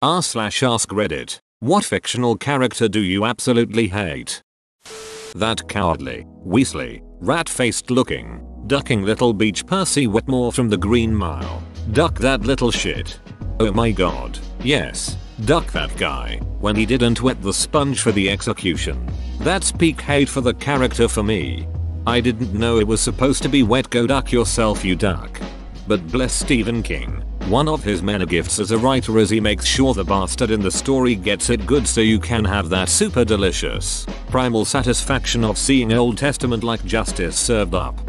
r/ask Reddit. What fictional character do you absolutely hate? That cowardly, Weasley, rat-faced looking, ducking little beach Percy Whitmore from the Green Mile. Duck that little shit. Oh my god, yes, duck that guy when he didn't wet the sponge for the execution. That's peak hate for the character for me. I didn't know it was supposed to be wet, go duck yourself you duck. But bless Stephen King. One of his many gifts as a writer is he makes sure the bastard in the story gets it good so you can have that super delicious, primal satisfaction of seeing Old Testament-like justice served up.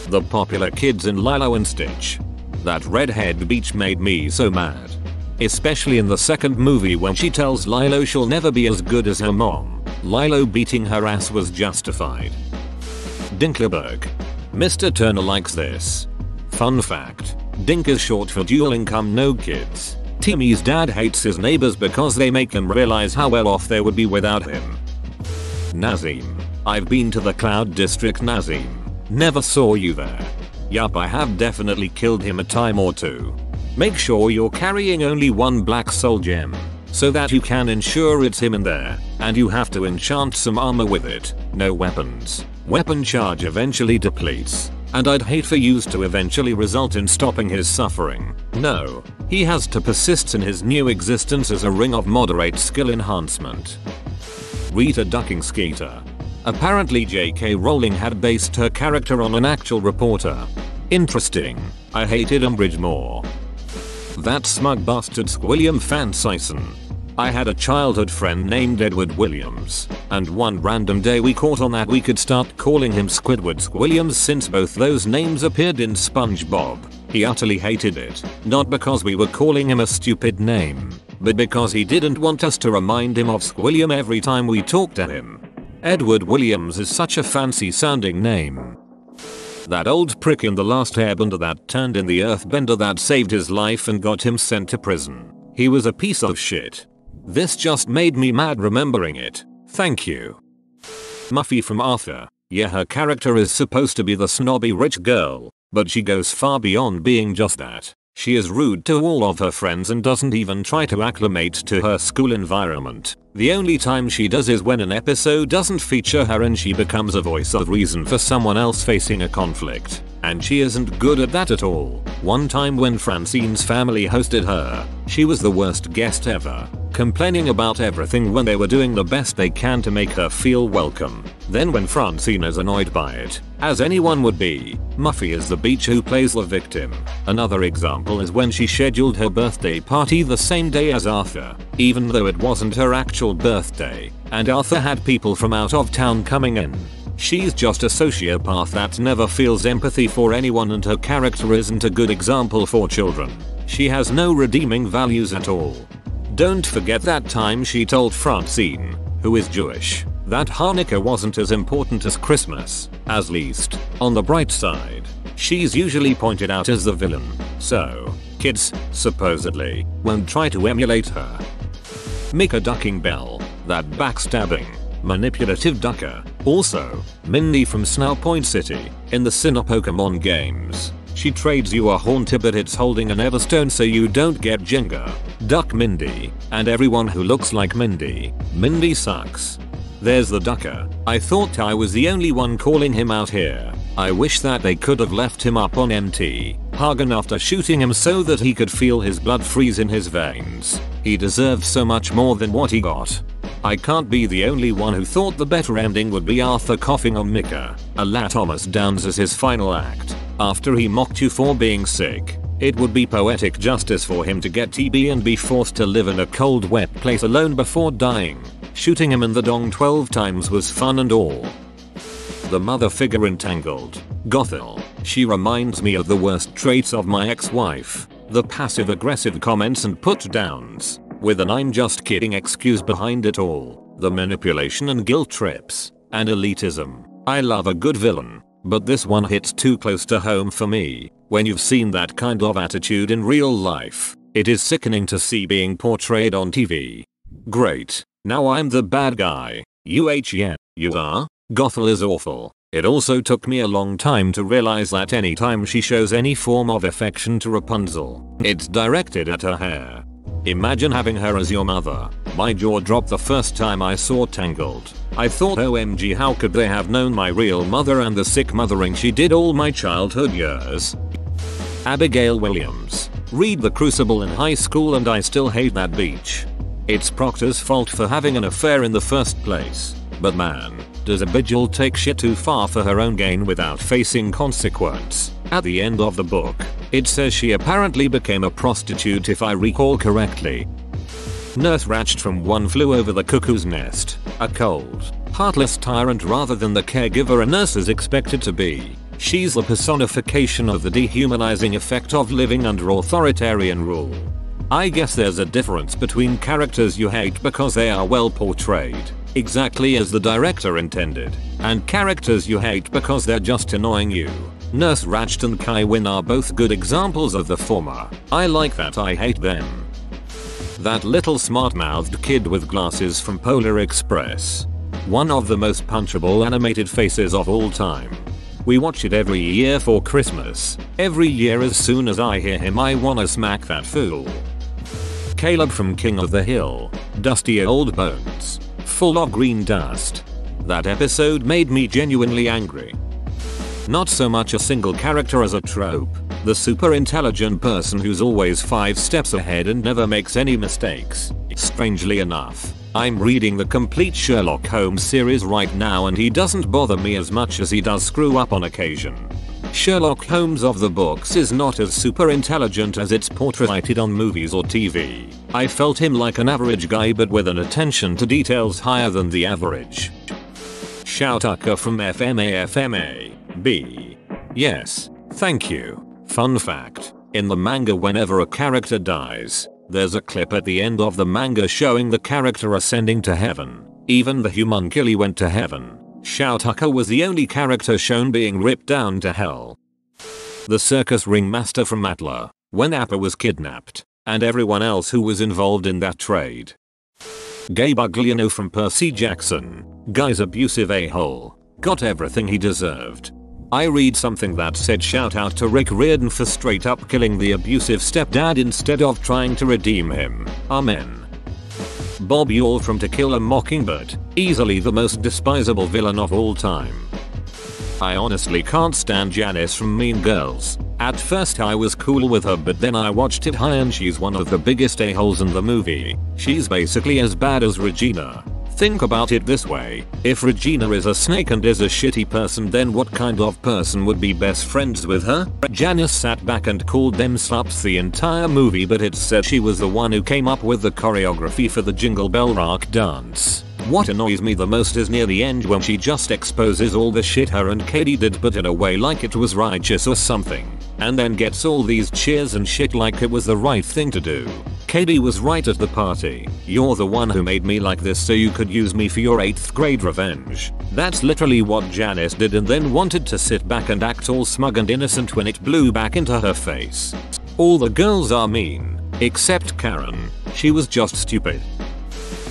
The popular kids in Lilo and Stitch. That redhead beach made me so mad. Especially in the second movie when she tells Lilo she'll never be as good as her mom. Lilo beating her ass was justified. Dinkleberg. Mr. Turner likes this. Fun fact. Dink is short for dual income no kids. Timmy's dad hates his neighbors because they make him realize how well off they would be without him. Nazim. I've been to the Cloud District, Nazim. Never saw you there. Yup, I have definitely killed him a time or two. Make sure you're carrying only one black soul gem, so that you can ensure it's him in there, and you have to enchant some armor with it. No weapons. Weapon charge eventually depletes. And I'd hate for use to eventually result in stopping his suffering. No, he has to persist in his new existence as a ring of moderate skill enhancement. Rita ducking Skeeter. Apparently J.K. Rowling had based her character on an actual reporter. Interesting. I hated Umbridge more. That smug bastard Squilliam Fansison. I had a childhood friend named Edward Williams, and one random day we caught on that we could start calling him Squidward Squilliams since both those names appeared in SpongeBob. He utterly hated it, not because we were calling him a stupid name, but because he didn't want us to remind him of Squilliam every time we talked to him. Edward Williams is such a fancy sounding name. That old prick in The Last Airbender that turned in the earthbender that saved his life and got him sent to prison. He was a piece of shit. This just made me mad remembering it. Thank you. Muffy from Arthur. Yeah, her character is supposed to be the snobby rich girl, but she goes far beyond being just that. She is rude to all of her friends and doesn't even try to acclimate to her school environment. The only time she does is when an episode doesn't feature her and she becomes a voice of reason for someone else facing a conflict. And she isn't good at that at all. One time when Francine's family hosted her, she was the worst guest ever, complaining about everything when they were doing the best they can to make her feel welcome. Then when Francine is annoyed by it, as anyone would be, Muffy is the beach who plays the victim. Another example is when she scheduled her birthday party the same day as Arthur, even though it wasn't her actual birthday, and Arthur had people from out of town coming in. She's just a sociopath that never feels empathy for anyone, and her character isn't a good example for children. She has no redeeming values at all. Don't forget that time she told Francine, who is Jewish, that Hanukkah wasn't as important as Christmas. At least, on the bright side, she's usually pointed out as the villain. So, kids, supposedly, won't try to emulate her. Mika ducking Bell, that backstabbing, manipulative ducker. Also, Mindy from Snow Point City, in the Sinnoh Pokemon games. She trades you a Haunter but it's holding an Everstone so you don't get Jenga. Duck Mindy, and everyone who looks like Mindy. Mindy sucks. There's the ducker. I thought I was the only one calling him out here. I wish that they could have left him up on MT Hagen after shooting him so that he could feel his blood freeze in his veins. He deserved so much more than what he got. I can't be the only one who thought the better ending would be Arthur coughing on Mika. Allow Thomas Downs as his final act. After he mocked you for being sick, it would be poetic justice for him to get TB and be forced to live in a cold wet place alone before dying. Shooting him in the dong 12 times was fun and all. The mother figure in Tangled. Gothel. She reminds me of the worst traits of my ex-wife. The passive aggressive comments and put downs, with an I'm just kidding excuse behind it all. The manipulation and guilt trips, and elitism. I love a good villain, but this one hits too close to home for me. When you've seen that kind of attitude in real life, it is sickening to see being portrayed on TV. Great, now I'm the bad guy. You are? Gothel is awful. It also took me a long time to realize that anytime she shows any form of affection to Rapunzel, it's directed at her hair. Imagine having her as your mother. My jaw dropped the first time I saw Tangled. I thought, OMG, how could they have known my real mother and the sick mothering she did all my childhood years. Abigail Williams. Read The Crucible in high school and I still hate that beach. It's Proctor's fault for having an affair in the first place. But man, does Abigail take shit too far for her own gain without facing consequence. At the end of the book, it says she apparently became a prostitute if I recall correctly. Nurse Ratched from One Flew Over the Cuckoo's Nest. A cold, heartless tyrant rather than the caregiver a nurse is expected to be. She's the personification of the dehumanizing effect of living under authoritarian rule. I guess there's a difference between characters you hate because they are well portrayed, exactly as the director intended, and characters you hate because they're just annoying you. Nurse Ratched and Kai Wynn are both good examples of the former. I like that I hate them. That little smart-mouthed kid with glasses from Polar Express. One of the most punchable animated faces of all time. We watch it every year for Christmas. Every year as soon as I hear him I wanna smack that fool. Caleb from King of the Hill. Dusty old bones. Full of green dust. That episode made me genuinely angry. Not so much a single character as a trope. The super intelligent person who's always 5 steps ahead and never makes any mistakes. Strangely enough, I'm reading the complete Sherlock Holmes series right now and he doesn't bother me as much as he does screw up on occasion. Sherlock Holmes of the books is not as super intelligent as it's portrayed on movies or TV. I felt him like an average guy but with an attention to details higher than the average. Shoutaka from FMA. B. Yes, thank you. Fun fact, in the manga whenever a character dies, there's a clip at the end of the manga showing the character ascending to heaven. Even the homunculi went to heaven. Shoutaka was the only character shown being ripped down to hell. The circus ringmaster from Atla, when Appa was kidnapped, and everyone else who was involved in that trade. Gabe Ugliano from Percy Jackson. Guy's abusive a-hole. Got everything he deserved. I read something that said shout out to Rick Riordan for straight up killing the abusive stepdad instead of trying to redeem him. Amen. Bob Yall from To Kill a Mockingbird. Easily the most despisable villain of all time. I honestly can't stand Janice from Mean Girls. At first I was cool with her but then I watched it high and she's one of the biggest a-holes in the movie. She's basically as bad as Regina. Think about it this way, if Regina is a snake and is a shitty person then what kind of person would be best friends with her? Janice sat back and called them sluts the entire movie but it said she was the one who came up with the choreography for the Jingle Bell Rock dance. What annoys me the most is near the end when she just exposes all the shit her and Katie did but in a way like it was righteous or something. And then gets all these cheers and shit like it was the right thing to do. Katie was right at the party. You're the one who made me like this so you could use me for your 8th grade revenge. That's literally what Janice did and then wanted to sit back and act all smug and innocent when it blew back into her face. All the girls are mean. Except Karen. She was just stupid.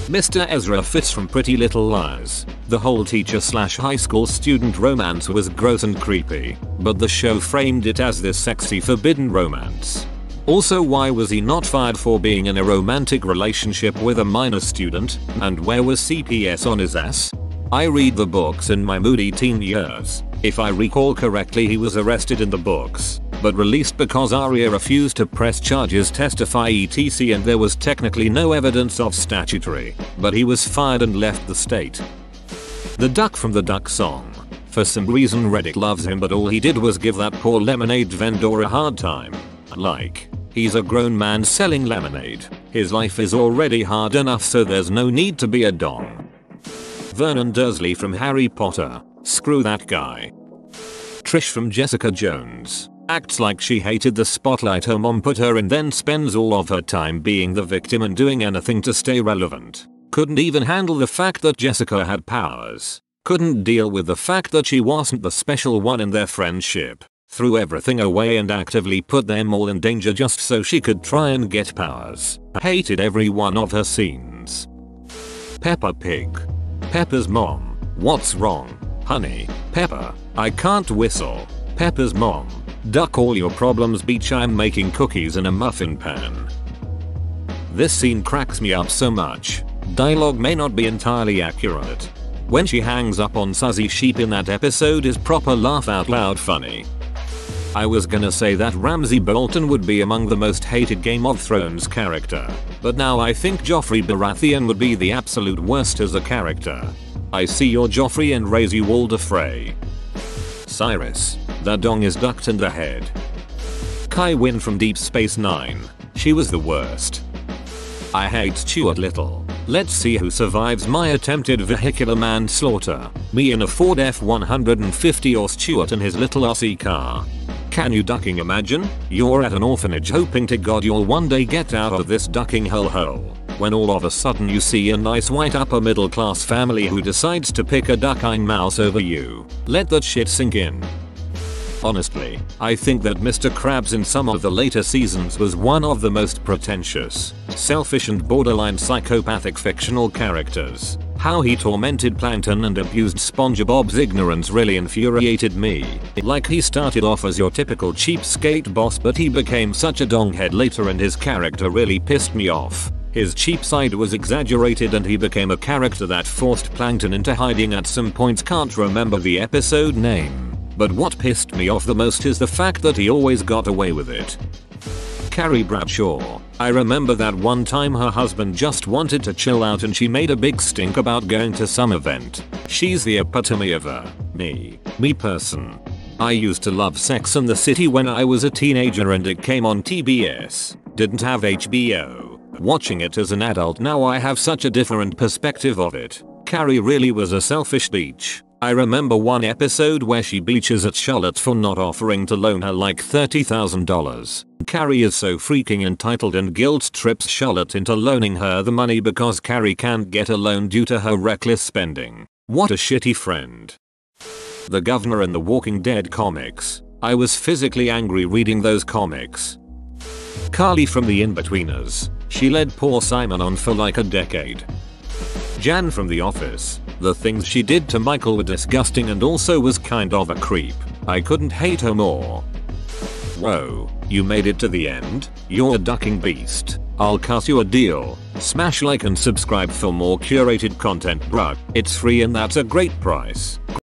Mr. Ezra Fitz from Pretty Little Liars. The whole teacher/high school student romance was gross and creepy, but the show framed it as this sexy forbidden romance. Also, why was he not fired for being in a romantic relationship with a minor student, and where was CPS on his ass? I read the books in my moody teen years. If I recall correctly he was arrested in the books, but released because Arya refused to press charges, testify etc, and there was technically no evidence of statutory, but he was fired and left the state. The duck from the Duck Song. For some reason Reddit loves him but all he did was give that poor lemonade vendor a hard time. Like, he's a grown man selling lemonade. His life is already hard enough so there's no need to be a dong. Vernon Dursley from Harry Potter. Screw that guy. Trish from Jessica Jones. Acts like she hated the spotlight her mom put her in then spends all of her time being the victim and doing anything to stay relevant. Couldn't even handle the fact that Jessica had powers. Couldn't deal with the fact that she wasn't the special one in their friendship. Threw everything away and actively put them all in danger just so she could try and get powers. Hated every one of her scenes. Peppa Pig. Peppa's mom. What's wrong, honey? Peppa, I can't whistle. Peppa's mom. Duck all your problems beach, I'm making cookies in a muffin pan. This scene cracks me up so much. Dialogue may not be entirely accurate. When she hangs up on Suzy Sheep in that episode is proper laugh out loud funny. I was gonna say that Ramsay Bolton would be among the most hated Game of Thrones character, but now I think Joffrey Baratheon would be the absolute worst as a character. I see your Joffrey and raise you Walder Frey. Cyrus, the dong is ducked in the head. Kai Wynn from Deep Space Nine, she was the worst. I hate Stuart Little. Let's see who survives my attempted vehicular manslaughter, me in a Ford F-150 or Stuart in his little Aussie car. Can you ducking imagine? You're at an orphanage hoping to God you'll one day get out of this ducking hellhole, when all of a sudden you see a nice white upper middle class family who decides to pick a ducking mouse over you. Let that shit sink in. Honestly, I think that Mr. Krabs in some of the later seasons was one of the most pretentious, selfish and borderline psychopathic fictional characters. How he tormented Plankton and abused SpongeBob's ignorance really infuriated me. Like he started off as your typical cheapskate boss but he became such a donghead later and his character really pissed me off. His cheap side was exaggerated and he became a character that forced Plankton into hiding at some points. Can't remember the episode name. But what pissed me off the most is the fact that he always got away with it. Carrie Bradshaw. I remember that one time her husband just wanted to chill out and she made a big stink about going to some event. She's the epitome of a me person. I used to love Sex and the City when I was a teenager and it came on TBS. Didn't have HBO. Watching it as an adult now I have such a different perspective of it. Carrie really was a selfish leech. I remember one episode where she bitches at Charlotte for not offering to loan her like $30,000. Carrie is so freaking entitled and guilt trips Charlotte into loaning her the money because Carrie can't get a loan due to her reckless spending. What a shitty friend. The Governor in the Walking Dead comics. I was physically angry reading those comics. Carly from The Inbetweeners. She led poor Simon on for like a decade. Jan from The Office. The things she did to Michael were disgusting and also was kind of a creep. I couldn't hate her more. Whoa, you made it to the end? You're a ducking beast. I'll cut you a deal. Smash like and subscribe for more curated content bruh. It's free and that's a great price.